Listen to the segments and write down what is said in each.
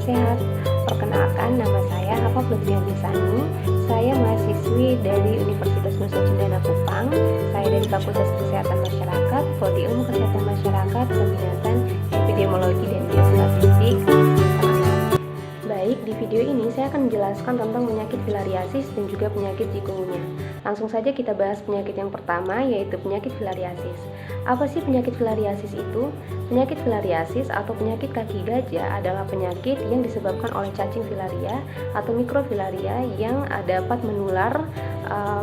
sehat. Perkenalkan, nama saya Hafa Lutfianisani. Saya mahasiswi dari Universitas Nusa Cendana Kupang. Saya dari Fakultas Kesehatan Masyarakat, Prodi Ilmu Kesehatan Masyarakat, Peminatan Epidemiologi dan Biostatistik. Baik, di video ini saya akan menjelaskan tentang penyakit filariasis dan juga penyakit chikungunya. Langsung saja kita bahas penyakit yang pertama, yaitu penyakit filariasis. Apa sih penyakit filariasis itu? Penyakit filariasis atau penyakit kaki gajah adalah penyakit yang disebabkan oleh cacing filaria atau mikrofilaria yang dapat menular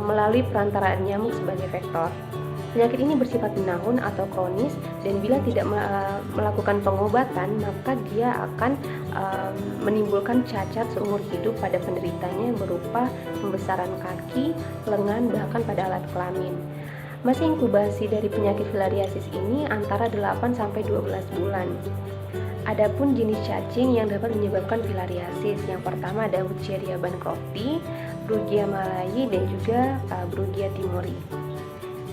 melalui perantaraan nyamuk sebagai vektor. Penyakit ini bersifat menahun atau kronis, dan bila tidak melakukan pengobatan, maka dia akan menimbulkan cacat seumur hidup pada penderitanya berupa pembesaran kaki, lengan, bahkan pada alat kelamin. Masa inkubasi dari penyakit filariasis ini antara 8-12 bulan. Adapun jenis cacing yang dapat menyebabkan filariasis, yang pertama ada Wucheria bancrofti, Brugia malayi, dan juga Brugia timuri.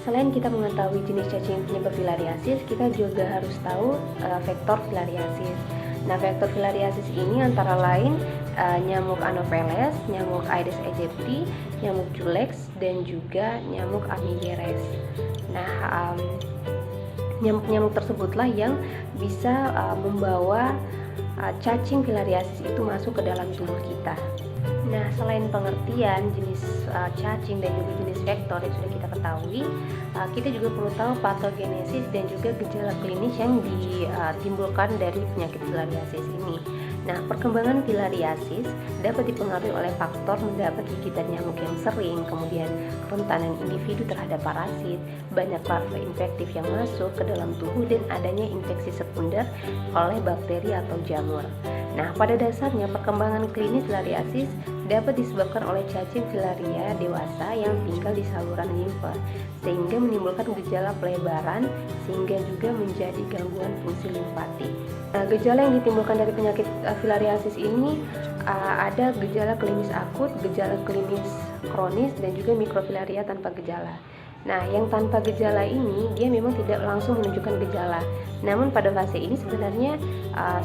Selain kita mengetahui jenis cacing penyebab filariasis, kita juga harus tahu vektor filariasis. Nah, vektor filariasis ini antara lain nyamuk Anopheles, nyamuk Aedes aegypti, nyamuk Culex, dan juga nyamuk Aedes. Nah, nyamuk-nyamuk tersebutlah yang bisa membawa cacing filariasis itu masuk ke dalam tubuh kita. Nah, selain pengertian jenis cacing dan juga jenis vektor yang sudah kita ketahui, kita juga perlu tahu patogenesis dan juga gejala klinis yang ditimbulkan dari penyakit filariasis ini. Nah, perkembangan filariasis dapat dipengaruhi oleh faktor mendapat gigitan nyamuk yang sering, kemudian kerentanan individu terhadap parasit, banyak larva infektif yang masuk ke dalam tubuh, dan adanya infeksi sekunder oleh bakteri atau jamur. Nah, pada dasarnya perkembangan klinis filariasis dapat disebabkan oleh cacing filaria dewasa yang tinggal di saluran limfa, sehingga menimbulkan gejala pelebaran, sehingga juga menjadi gangguan fungsi limfatik. Nah, gejala yang ditimbulkan dari penyakit filariasis ini ada gejala klinis akut, gejala klinis kronis, dan juga mikrofilaria tanpa gejala. Nah, yang tanpa gejala ini dia memang tidak langsung menunjukkan gejala. Namun pada fase ini sebenarnya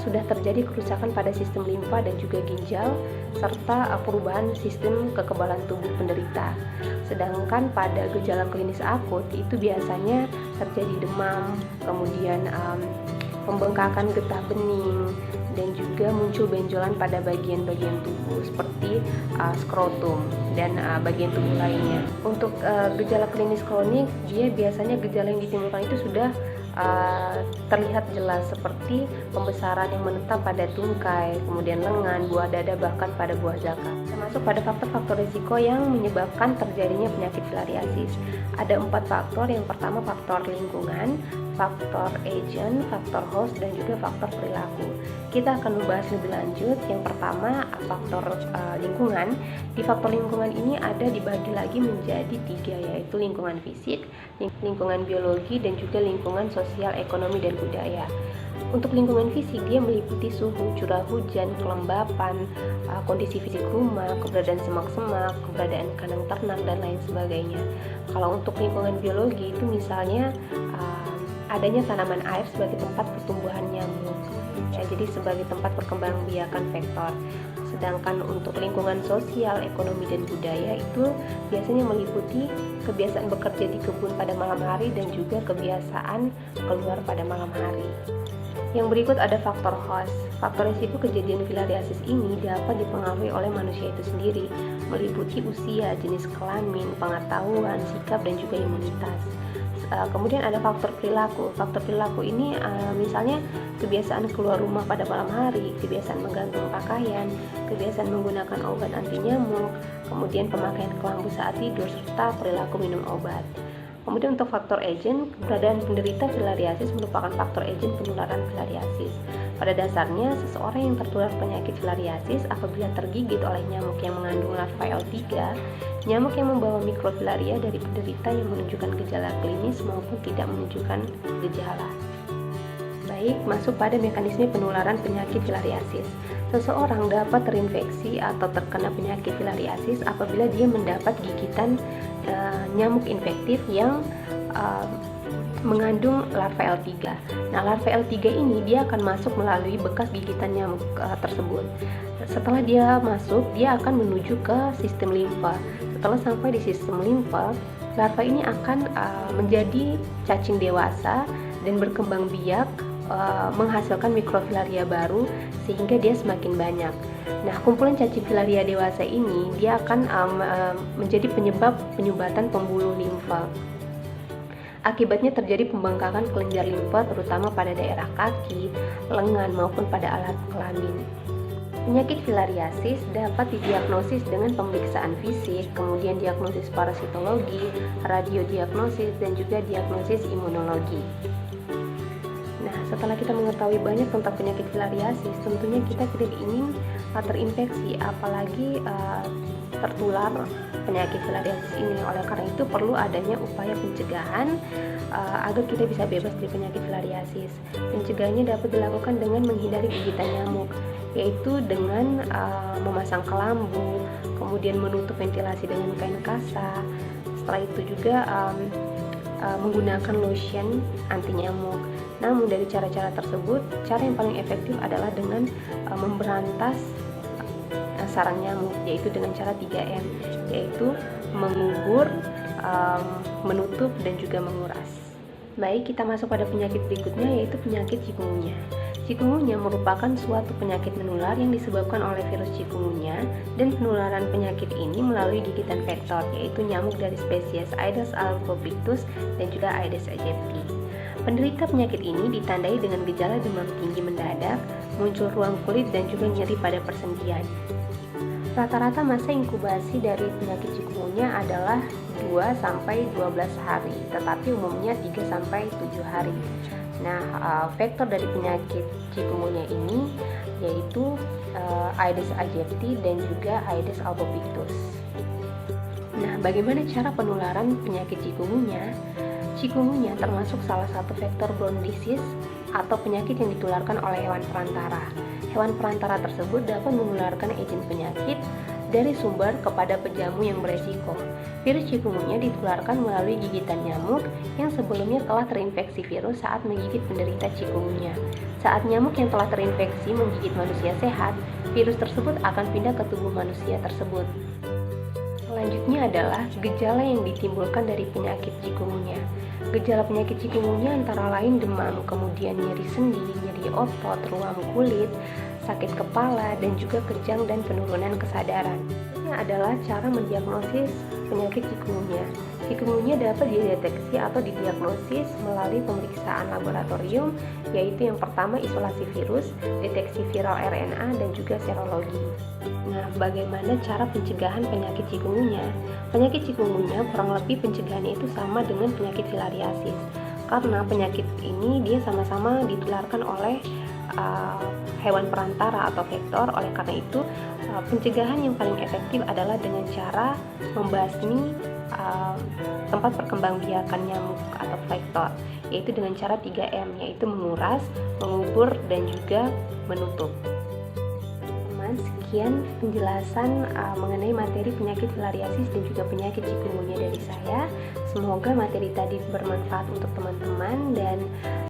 sudah terjadi kerusakan pada sistem limfa dan juga ginjal, serta perubahan sistem kekebalan tubuh penderita. Sedangkan pada gejala klinis akut itu biasanya terjadi demam, kemudian pembengkakan getah bening, dan juga muncul benjolan pada bagian-bagian tubuh seperti skrotum dan bagian tubuh lainnya. Untuk gejala klinis kronik, dia biasanya gejala yang ditimbulkan itu sudah terlihat jelas seperti pembesaran yang menetap pada tungkai, kemudian lengan, buah dada, bahkan pada buah zakar. Termasuk pada faktor-faktor risiko yang menyebabkan terjadinya penyakit filariasis. Ada 4 faktor. Yang pertama faktor lingkungan, faktor agent, faktor host, dan juga faktor perilaku. Kita akan membahas lebih lanjut. Yang pertama faktor lingkungan. Di faktor lingkungan ini ada dibagi lagi menjadi 3, yaitu lingkungan fisik, lingkungan biologi, dan juga lingkungan sosial, ekonomi, dan budaya. Untuk lingkungan fisik, dia meliputi suhu, curah hujan, kelembapan, kondisi fisik rumah, keberadaan semak-semak, keberadaan kandang ternak, dan lain sebagainya. Kalau untuk lingkungan biologi itu misalnya adanya tanaman air sebagai tempat pertumbuhan nyamuk, ya, jadi sebagai tempat perkembangbiakan vektor. Sedangkan untuk lingkungan sosial, ekonomi, dan budaya itu biasanya meliputi kebiasaan bekerja di kebun pada malam hari dan juga kebiasaan keluar pada malam hari. Yang berikut ada faktor host. Faktor risiko kejadian filariasis ini dapat dipengaruhi oleh manusia itu sendiri, meliputi usia, jenis kelamin, pengetahuan, sikap, dan juga imunitas. Kemudian ada faktor perilaku. Faktor perilaku ini misalnya kebiasaan keluar rumah pada malam hari, kebiasaan menggantung pakaian, kebiasaan menggunakan obat anti nyamuk, kemudian pemakaian kelambu saat tidur, serta perilaku minum obat. Kemudian untuk faktor agent, keberadaan penderita filariasis merupakan faktor agent penularan filariasis. Pada dasarnya, seseorang yang tertular penyakit filariasis apabila tergigit oleh nyamuk yang mengandung larva L3, nyamuk yang membawa mikrofilaria dari penderita yang menunjukkan gejala klinis maupun tidak menunjukkan gejala. Baik, masuk pada mekanisme penularan penyakit filariasis. Seseorang dapat terinfeksi atau terkena penyakit filariasis apabila dia mendapat gigitan nyamuk infektif yang mengandung larva L3. Nah, larva L3 ini dia akan masuk melalui bekas gigitan nyamuk tersebut. Setelah dia masuk, dia akan menuju ke sistem limfa. Setelah sampai di sistem limfa, larva ini akan menjadi cacing dewasa dan berkembang biak, menghasilkan mikrofilaria baru sehingga dia semakin banyak. Nah, kumpulan cacing filaria dewasa ini dia akan menjadi penyebab penyumbatan pembuluh limfa. Akibatnya terjadi pembengkakan kelenjar limfa terutama pada daerah kaki, lengan maupun pada alat kelamin. Penyakit filariasis dapat didiagnosis dengan pemeriksaan fisik, kemudian diagnosis parasitologi, radiodiagnosis, dan juga diagnosis imunologi. Nah, setelah kita mengetahui banyak tentang penyakit filariasis, tentunya kita tidak ingin terinfeksi, apalagi tertular penyakit filariasis ini. Oleh karena itu perlu adanya upaya pencegahan agar kita bisa bebas dari penyakit filariasis. Pencegahannya dapat dilakukan dengan menghindari gigitan nyamuk, yaitu dengan memasang kelambu, kemudian menutup ventilasi dengan kain kasa. Setelah itu juga menggunakan lotion anti nyamuk. Namun dari cara-cara tersebut, cara yang paling efektif adalah dengan memberantas sarang nyamuk, yaitu dengan cara 3M, yaitu mengubur, menutup, dan juga menguras. Baik, kita masuk pada penyakit berikutnya, yaitu penyakit chikungunya. Chikungunya merupakan suatu penyakit menular yang disebabkan oleh virus chikungunya, dan penularan penyakit ini melalui gigitan vektor, yaitu nyamuk dari spesies Aedes albopictus dan juga Aedes aegypti. Penderita penyakit ini ditandai dengan gejala demam tinggi mendadak, muncul ruam kulit, dan juga nyeri pada persendian. Rata-rata masa inkubasi dari penyakit chikungunya adalah 2-12 hari, tetapi umumnya 3-7 hari. Nah, vektor dari penyakit chikungunya ini yaitu Aedes aegypti dan juga Aedes albopictus. Nah, bagaimana cara penularan penyakit chikungunya? Chikungunya termasuk salah satu vektor borne disease atau penyakit yang ditularkan oleh hewan perantara. Hewan perantara tersebut dapat menularkan agent penyakit dari sumber kepada pejamu yang beresiko. Virus chikungunya ditularkan melalui gigitan nyamuk yang sebelumnya telah terinfeksi virus saat menggigit penderita chikungunya. Saat nyamuk yang telah terinfeksi menggigit manusia sehat, virus tersebut akan pindah ke tubuh manusia tersebut. Selanjutnya adalah gejala yang ditimbulkan dari penyakit chikungunya. Gejala penyakit chikungunya antara lain demam, kemudian nyeri sendi, nyeri otot, ruam kulit, sakit kepala, dan juga kejang dan penurunan kesadaran. Ini adalah cara mendiagnosis penyakit chikungunya. Chikungunya dapat dideteksi atau didiagnosis melalui pemeriksaan laboratorium, yaitu yang pertama isolasi virus, deteksi viral RNA, dan juga serologi. Nah, bagaimana cara pencegahan penyakit chikungunya? Penyakit chikungunya kurang lebih pencegahannya itu sama dengan penyakit filariasis, karena penyakit ini dia sama-sama ditularkan oleh hewan perantara atau vektor. Oleh karena itu, pencegahan yang paling efektif adalah dengan cara membasmi tempat perkembangbiakan nyamuk atau vektor, yaitu dengan cara 3M, yaitu menguras, mengubur, dan juga menutup. Sekian penjelasan mengenai materi penyakit filariasis dan juga penyakit chikungunya dari saya. Semoga materi tadi bermanfaat untuk teman-teman, dan